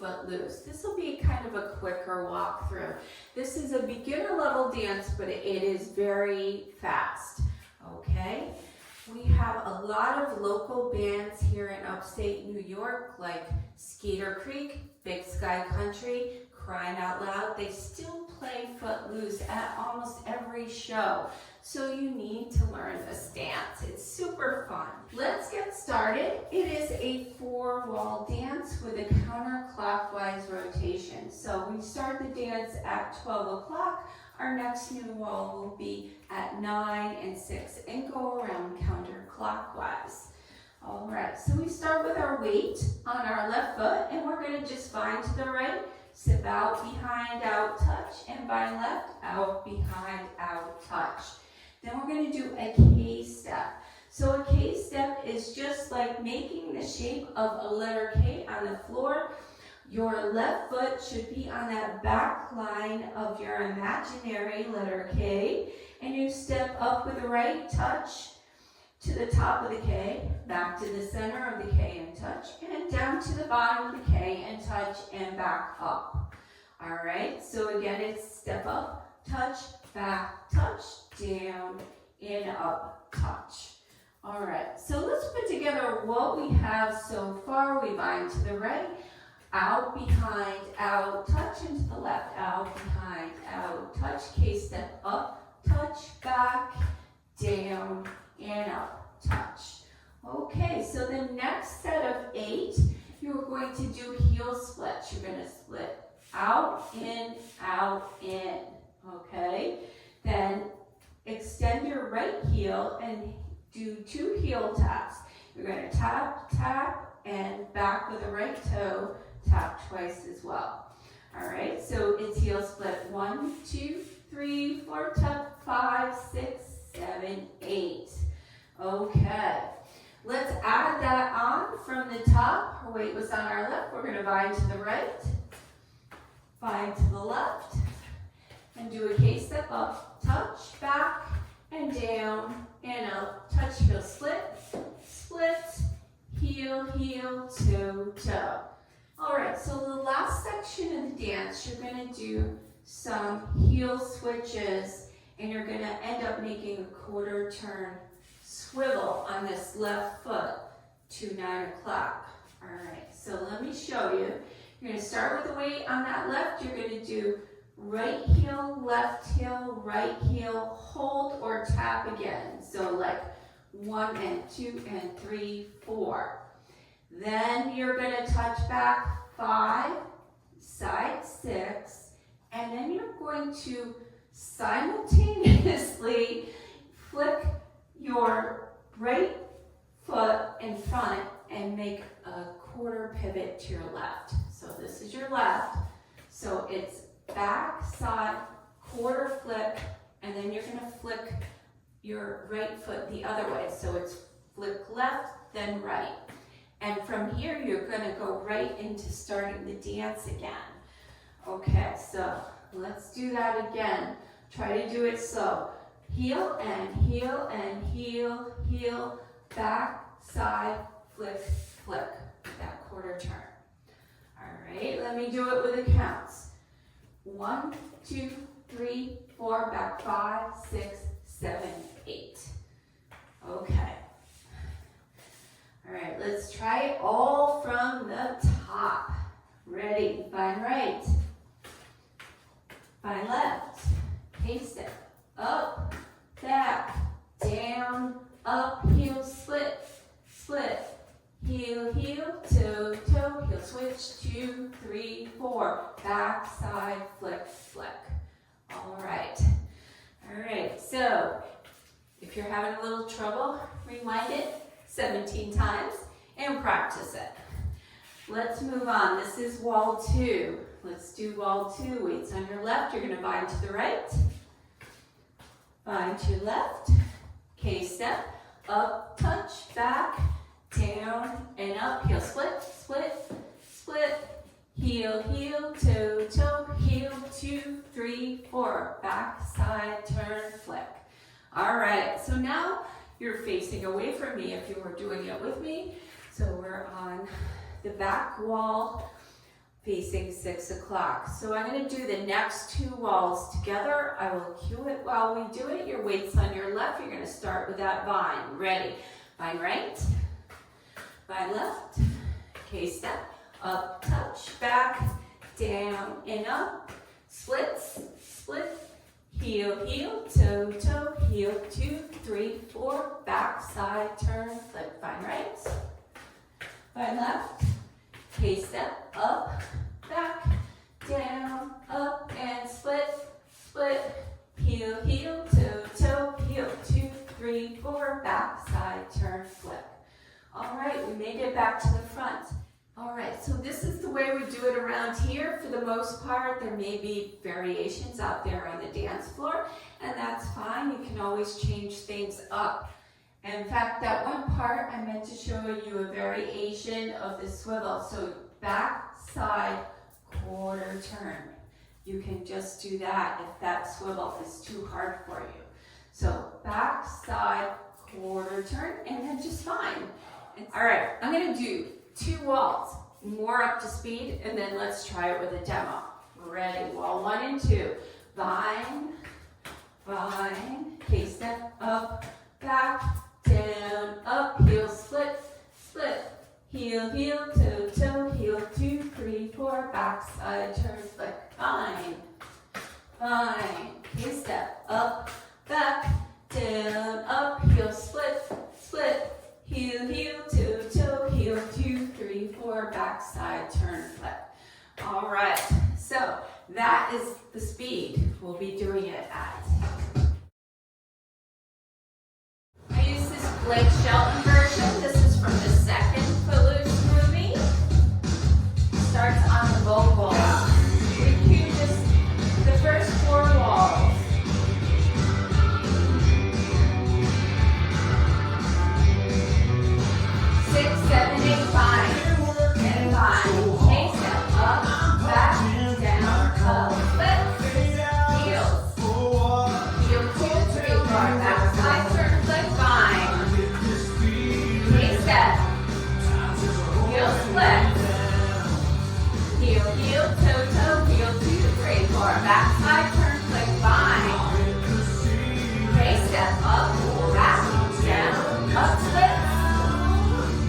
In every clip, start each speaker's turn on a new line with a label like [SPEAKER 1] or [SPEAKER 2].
[SPEAKER 1] Footloose. This will be kind of a quicker walkthrough. This is a beginner level dance, but it is very fast, okay? We have a lot of local bands here in upstate New York, like Skeeter Creek, Big Sky Country, Crying Out Loud. They still play Footloose at almost every show. So you need to learn this dance. It's super fun. Let's get started. It is a 4-wall dance with a counterclockwise rotation. So we start the dance at 12 o'clock. Our next new wall will be at 9 and 6 and go around counterclockwise. All right, so we start with our weight on our left foot, and we're going to just bind to the right, step out, behind, out, touch, and bind left, out, behind, out, touch. Then we're going to do a K-step. So a K-step is just like making the shape of a letter K on the floor. Your left foot should be on that back line of your imaginary letter K, and you step up with the right touch to the top of the K, back to the center of the K and touch, and down to the bottom of the K and touch, and back up. All right, so again, it's step up, touch, back, touch, down, and up, touch. All right, so let's put together what we have so far. We bind to the right, out, behind, out, touch, and to the left, out, behind, out, touch, K-step up, touch, back, down, and up, touch. Okay, so the next set of 8, you're going to do heel splits. You're going to split out, in, okay? Then extend your right heel and do 2 heel taps. You're going to tap, tap, and back with the right toe, tap twice as well. All right, so it's heel split 1, 2, 3, 4, tap, 5, 6, 7, 8. Okay, let's add that on from the top. Our weight was on our left. We're going to bind to the right, bind to the left, and do a K-step up, touch, back, and down, and up, touch, heel, split, split, heel, heel, toe, toe. All right, so the last section of the dance, you're going to do some heel switches, and you're going to end up making a quarter turn swivel on this left foot to 9 o'clock. All right, so let me show you. You're going to start with the weight on that left. You're going to do right heel, right heel, hold or tap again. So like 1 and 2 and 3, 4. Then you're going to touch back 5, side 6, and then you're going to simultaneously flick your right foot in front and make a quarter pivot to your left. So this is your left. So it's back, side, quarter flick, and then you're going to flick your right foot the other way. So it's flick left, then right. And from here, you're going to go right into starting the dance again. Okay, so let's do that again. Try to do it slow. Heel and heel and heel, heel, back, side, flick, flick. That quarter turn. All right, let me do it with the counts. 1, 2, 3, 4, back 5, 6, 7, 8. Okay. All right, let's try it all from the top. Ready? Bind right. Bind left. K-step. Up, back, down, up, heel, split, split. Heel, heel, toe, toe, heel switch, 2, 3, 4. Back, side, flick, flick. All right. All right, so if you're having a little trouble, rewind it 17 times and practice it. Let's move on. This is wall 2. Let's do wall 2. Weights on your left. You're going to bind to the right. Bind to your left. K-step. Up, touch, back, down, and up. Heel split, split, split. Heel, heel, toe, toe, heel, 2, 3, 4. Back, side, turn, flick. All right, so now you're facing away from me if you were doing it with me. So we're on the back wall facing 6 o'clock. So I'm going to do the next 2 walls together. I will cue it while we do it. Your weight's on your left. You're going to start with that vine. Ready? Vine right, vine left, K-step, up, touch, back, down, and up, splits, split, heel, heel, toe, toe, heel, 2, 3, 4, back, side, turn, flip, vine right, vine left, K-step, up, back, down, up, and split, split, heel, heel, toe, toe, heel, 2, 3, 4, back, side, turn, flip. All right, we made it back to the front. All right, so this is the way we do it around here. For the most part, there may be variations out there on the dance floor, and that's fine. You can always change things up. In fact, that one part, I meant to show you a variation of the swivel. So back, side, quarter turn. You can just do that if that swivel is too hard for you. So back, side, quarter turn, and then just fine. All right, I'm gonna do 2 walls, more up to speed, and then let's try it with a demo. Ready, wall 1 and 2. Vine, vine, K-step, up, back, down, up, heel, split, split, heel, heel, toe, toe, heel, 2, 3, 4, back, side, turn, flick, vine, vine, K-step, up, back, down, up, heel, split, split, heel, heel, toe, toe, heel, 2, 3, 4, back, side, turn, flip. All right, so that is the speed we'll be doing it at. I use this Blake Shelton version. This is from the second Footloose movie. Starts on the vocal. We cue just the first 4 walls. 6, 7, 8, 5, and 5. K-step, up, back, down, up, flip, heels. Heel 2, 3, 4, back, side, turn, flip, vine. K-step, heel, split. Heel, heel, toe, toe, heel 2, 3, 4, back, side, turn, flip, vine. K-step, up, back, down, up, split.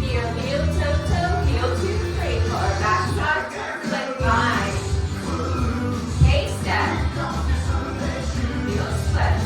[SPEAKER 1] Heel, heel, toe, toe, heel, 2, 3, 4, back, side, turn, flip, vine. K-step, heel, split.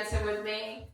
[SPEAKER 1] dancing with me?